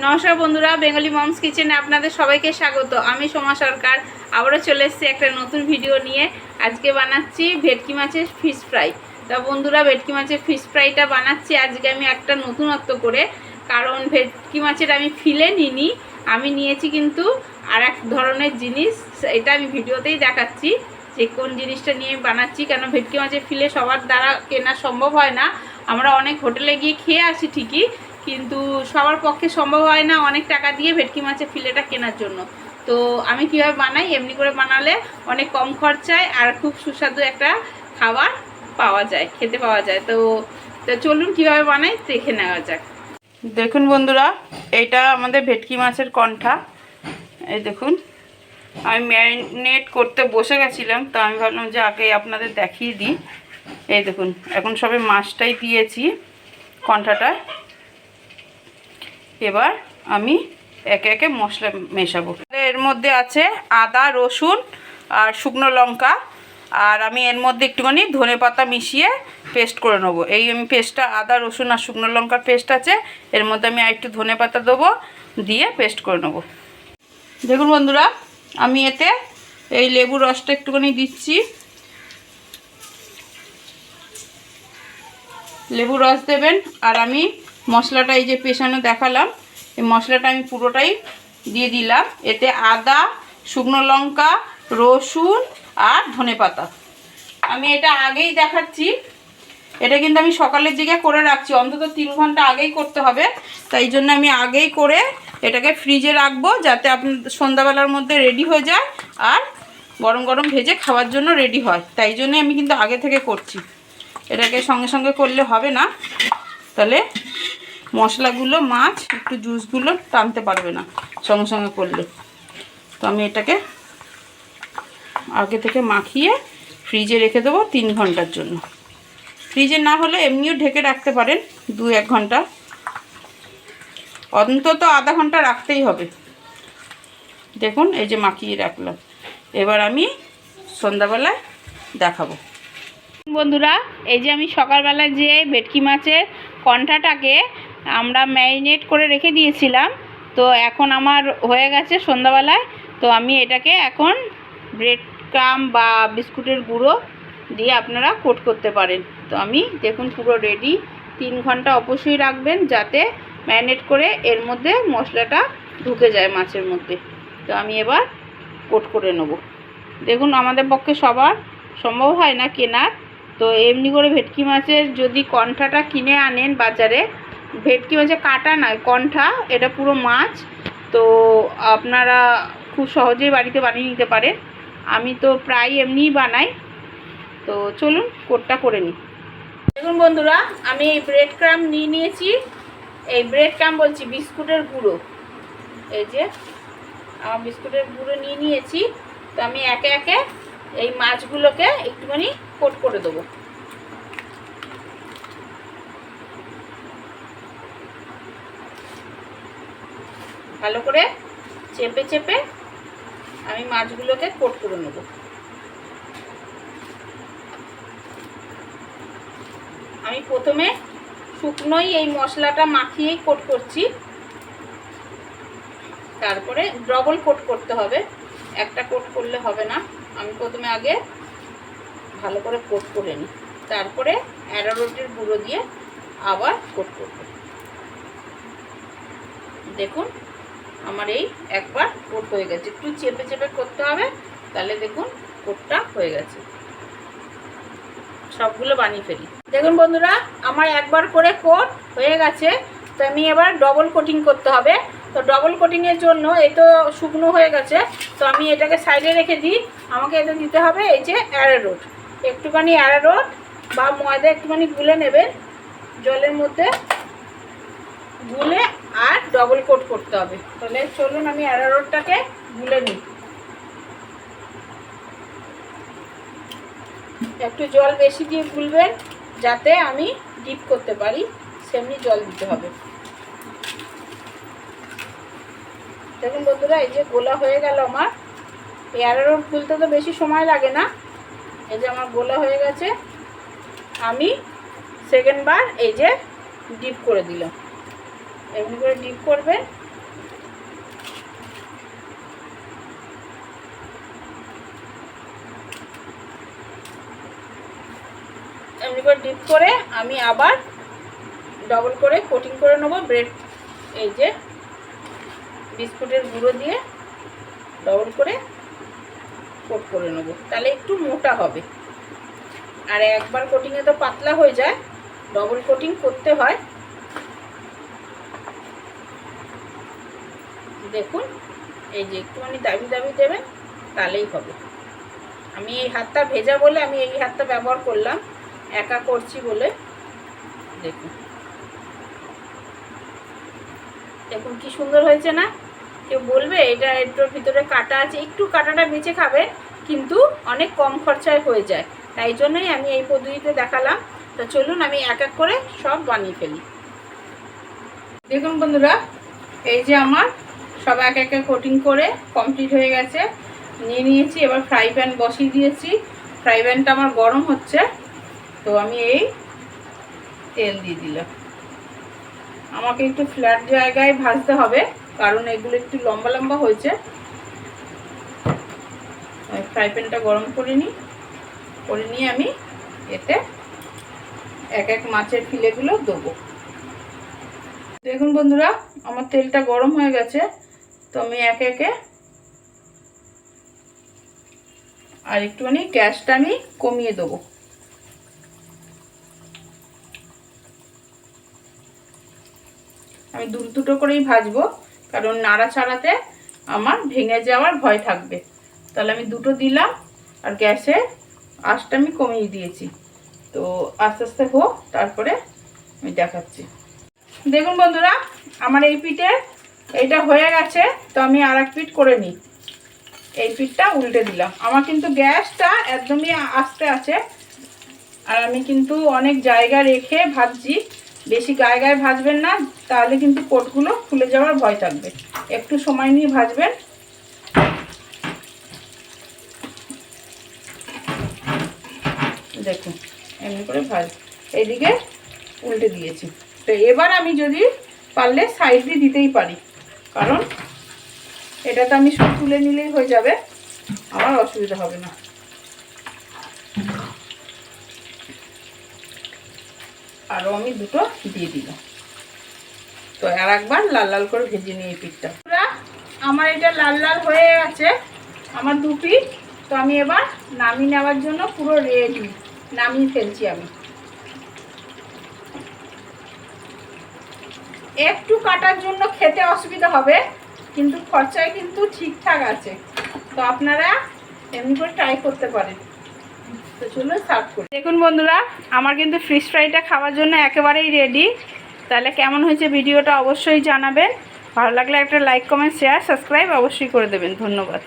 নমস্কার বন্ধুরা, Bengali moms কিচেনে আপনাদের সবাইকে স্বাগত। আমি সোমা সরকার আবারও চলে এসেছি একটা নতুন ভিডিও নিয়ে। আজকে বানাচ্ছি ভেটকি মাছের ফিশ ফ্রাই। তা বন্ধুরা, ভেটকি মাছের ফিশ ফ্রাইটা বানাচ্ছি আজকে আমি একটা নতুনত্ব করে, কারণ ভেটকি মাছের আমি ফিলে নিইনি, আমি নিয়েছি কিন্তু আর এক ধরনের জিনিস। এটা আমি ভিডিওতেই দেখাচ্ছি যে কোন জিনিসটা নিয়ে বানাচ্ছি। কেন ভেটকি মাছের ফিলে সবার দ্বারা কেনা সম্ভব হয় না। আমরা অনেক হোটেলে গিয়ে খেয়ে আসি ঠিকই, কিন্তু সবার পক্ষে সম্ভব হয় না অনেক টাকা দিয়ে ভেটকি মাছের ফিলেটা কেনার জন্য। তো আমি কীভাবে বানাই, এমনি করে বানালে অনেক কম খরচায় আর খুব সুস্বাদু একটা খাবার পাওয়া যায়, খেতে পাওয়া যায়। তো চলুন কীভাবে বানাই দেখে নেওয়া যাক। দেখুন বন্ধুরা, এইটা আমাদের ভেটকি মাছের কণ্ঠা। এই দেখুন, আমি ম্যারিনেট করতে বসে গেছিলাম, তো আমি ভাবলাম যে আগে আপনাদের দেখিয়ে দিই। এই দেখুন, এখন সবে মাছটাই দিয়েছি কণ্ঠাটায়। এবার আমি একে একে মশলা মেশাবো। এর মধ্যে আছে আদা, রসুন আর শুকনো লঙ্কা, আর আমি এর মধ্যে একটুখানি ধনেপাতা মিশিয়ে পেস্ট করে নেবো। এই আমি পেস্টটা, আদা, রসুন আর শুকনো লঙ্কার পেস্ট আছে, এর মধ্যে আমি আর একটু ধনেপাতা দেবো, দিয়ে পেস্ট করে নেবো। দেখুন বন্ধুরা, আমি এতে এই লেবুর রসটা একটুখানি দিচ্ছি। লেবু রস দেবেন। আর আমি মশলাটা এই যে পেছানো দেখালাম, এই মশলাটা আমি পুরোটাই দিয়ে দিলাম। এতে আদা, শুকনো লঙ্কা, রসুন আর ধনেপাতা। আমি এটা আগেই দেখাচ্ছি, এটা কিন্তু আমি সকালের দিকে করে রাখছি, অন্তত 3 ঘন্টা আগেই করতে হবে। তাই জন্য আমি আগেই করে এটাকে ফ্রিজে রাখবো, যাতে আপনার সন্ধ্যাবেলার মধ্যে রেডি হয়ে যায় আর গরম গরম ভেজে খাওয়ার জন্য রেডি হয়। তাই জন্য আমি কিন্তু আগে থেকে করছি। এটাকে সঙ্গে সঙ্গে করলে হবে না, তাহলে মশলাগুলো, মাছ একটু জুসগুলো টানতে পারবে না সঙ্গে সঙ্গে করলে। তো আমি এটাকে আগে থেকে মাখিয়ে ফ্রিজে রেখে দেবো 3 ঘন্টার জন্য। ফ্রিজে না হলে এমনিও ঢেকে রাখতে পারেন 2-1 ঘন্টা, অন্তত আধা ঘন্টা রাখতেই হবে। দেখুন, এই যে মাখিয়ে রাখলাম। এবার আমি সন্ধ্যাবেলায় দেখাবো। বন্ধুরা, এই যে আমি সকালবেলায় যে ভেটকি মাছের কণ্ঠাটাকে আমরা ম্যারিনেট করে রেখে দিয়েছিলাম, তো এখন আমার হয়ে গেছে সন্ধ্যাবেলায়। তো আমি এটাকে এখন ব্রেড ক্রাম বা বিস্কুটের গুঁড়ো দিয়ে আপনারা কোট করতে পারেন। তো আমি দেখুন পুরো রেডি। 3 ঘন্টা অবশ্যই রাখবেন, যাতে ম্যারিনেট করে এর মধ্যে মশলাটা ঢুকে যায় মাছের মধ্যে। তো আমি এবার কোট করে নেব। দেখুন, আমাদের পক্ষে সবার সম্ভব হয় না কেনার। তো এমনি করে ভেটকি মাছের যদি কণ্ঠাটা কিনে আনেন বাজারে, ভেটকি মাছের কাটা নয়, কণ্ঠা, এটা পুরো মাছ, তো আপনারা খুব সহজেই বাড়িতে বানিয়ে নিতে পারেন। আমি তো প্রায় এমনিই বানাই। তো চলুন কোটটা করে নিই। দেখুন বন্ধুরা, আমি এই ব্রেড ক্রাম নিয়ে নিয়েছি। এই ব্রেড ক্রাম বলছি, বিস্কুটের গুঁড়ো। এই যে আমার বিস্কুটের গুঁড়ো নিয়ে নিয়েছি। তো আমি একে একে এই মাছগুলোকে একটুখানি কোট করে দেবো। ভালো করে চেপে চেপে আমি মাছগুলোকে কোট করে নেব। আমি প্রথমে শুকনোই এই মশলাটা মাখিয়েই কোট করছি, তারপরে ডবল কোট করতে হবে, একটা কোট করলে হবে না। আমি প্রথমে আগে ভালো করে কোট করে নিই, তারপরে অ্যারারুটের গুঁড়ো দিয়ে আবার কোট করব। দেখুন, আমার এই একবার কোট হয়ে গেছে। একটু চেপে চেপে করতে হবে, তাহলে দেখুন কোটটা হয়ে গেছে। সবগুলো বানিয়ে ফেলি। দেখুন বন্ধুরা, আমার একবার করে কোট হয়ে গেছে। তো আমি এবার ডবল কোটিং করতে হবে। তো ডবল কোটিংয়ের জন্য এই তো শুকনো হয়ে গেছে, তো আমি এটাকে সাইডে রেখে দিই। আমাকে এটা দিতে হবে এই যে অ্যারারুট। একটুখানি অ্যারারুট বা ময়দা একটুখানি গুলে নেবেন, জলের মধ্যে গুলে আর ডবল কোট করতে হবে। তাহলে চলুন আমি অ্যারারুটটাকে গুলে নিই। একটু জল বেশি দিয়ে গুলবেন, যাতে আমি ডিপ করতে পারি, সেমনি জল দিতে হবে। দেখুন বন্ধুরা, এই যে গোলা হয়ে গেল আমার। এই অ্যারারুট গুলতে তো বেশি সময় লাগে না। এই যে আমার গোলা হয়ে গেছে। আমি সেকেন্ড বার এই যে ডিপ করে দিলাম। এমনি করে ডিপ করবেন, করে ডিপ করে আমি আবার ডবল করে কোটিং করে নেবো ব্রেড, এই যে বিস্কুটের গুঁড়ো দিয়ে ডবল করে কোট করে নেবো, তাহলে একটু মোটা হবে। আর একবার কোটিংয়ে তো পাতলা হয়ে যায়, ডবল কোটিং করতে হয়। দেখুন এই যে একটুখানি দাবি দাবি দেবেন, তাহলেই হবে। আমি এই হাতটা ভেজা বলে আমি এই হাতটা ব্যবহার করলাম, একা করছি বলে। দেখুন দেখুন কি সুন্দর হয়েছে না? কেউ বলবে এটা এটার ভিতরে কাটা আছে, একটু কাটাটা বেঁচে খাবে, কিন্তু অনেক কম খরচায় হয়ে যায়। তাই জন্যই আমি এই পদ্ধতিতে দেখালাম। তো চলুন আমি এক এক করে সব বানিয়ে ফেলি। দেখুন বন্ধুরা, এই যে আমার সব এক একে কোটিং করে কমপ্লিট হয়ে গেছে, নিয়ে নিয়েছি। এবার ফ্রাই প্যান বসিয়ে দিয়েছি, ফ্রাই প্যানটা আমার গরম হচ্ছে। তো আমি এই তেল দিয়ে দিলাম। আমাকে একটু ফ্ল্যাট জায়গায় ভাজতে হবে, কারণ এগুলো একটু লম্বা লম্বা হয়েছে। ফ্রাই প্যানটা গরম করে নিয়ে আমি এতে এক এক মাছের ফিলেগুলো দেবো। দেখুন বন্ধুরা, আমার তেলটা গরম হয়ে গেছে। তো আমি এক একে আর একটুখানি গ্যাসটা আমি কমিয়ে দেবো। আমি দুটো করেই ভাজবো, কারণ নাড়াচাড়াতে আমার ভেঙে যাওয়ার ভয় থাকবে। তাহলে আমি দুটো দিলাম, আর গ্যাসে আঁচটা আমি কমিয়ে দিয়েছি। তো আস্তে আস্তে হোক, তারপরে আমি দেখাচ্ছি। দেখুন বন্ধুরা, আমার এই পিঠে এইটা হয়ে গেছে। তো আমি আর এক পিঠ করে নিই। এই পিঠটা উল্টে দিলাম। আমার কিন্তু গ্যাসটা একদমই আস্তে আছে, আর আমি কিন্তু অনেক জায়গা রেখে ভাজছি। বেশি গায়ে গায়ে ভাজবেন না, তাহলে কিন্তু কোটগুলো ফুলে যাওয়ার ভয় থাকবে। একটু সময় নিয়ে ভাজবেন। দেখুন এমনি করে এইদিকে উল্টে দিয়েছি। তো এবার আমি যদি পারলে সাইড দিয়ে দিতেই পারি, কারণ এটা তো আমি শুধু তুলে নিলেই হয়ে যাবে, আমার অসুবিধা হবে না। আরও আমি দুটো দিয়ে দিলাম। তো আর একবার লাল লাল করে ভেজে নিয়ে পিঠটা। আমার এটা লাল লাল হয়ে গেছে, আমার দু পিঠ। তো আমি এবার নামিয়ে নেওয়ার জন্য পুরো রেডি, নামিয়ে ফেলছি আমি। একটু কাটার জন্য খেতে অসুবিধা হবে, কিন্তু খরচায় কিন্তু ঠিকঠাক আছে। তো আপনারা এমনি করে ট্রাই করতে পারেন। তো চলুন সার্ভ করি। দেখুন বন্ধুরা, আমার কিন্তু ফিশ ফ্রাইটা খাওয়ার জন্য একেবারেই রেডি। তাহলে কেমন হয়েছে ভিডিওটা অবশ্যই জানাবেন। ভালো লাগলে একটা লাইক, কমেন্ট, শেয়ার, সাবস্ক্রাইব অবশ্যই করে দেবেন। ধন্যবাদ।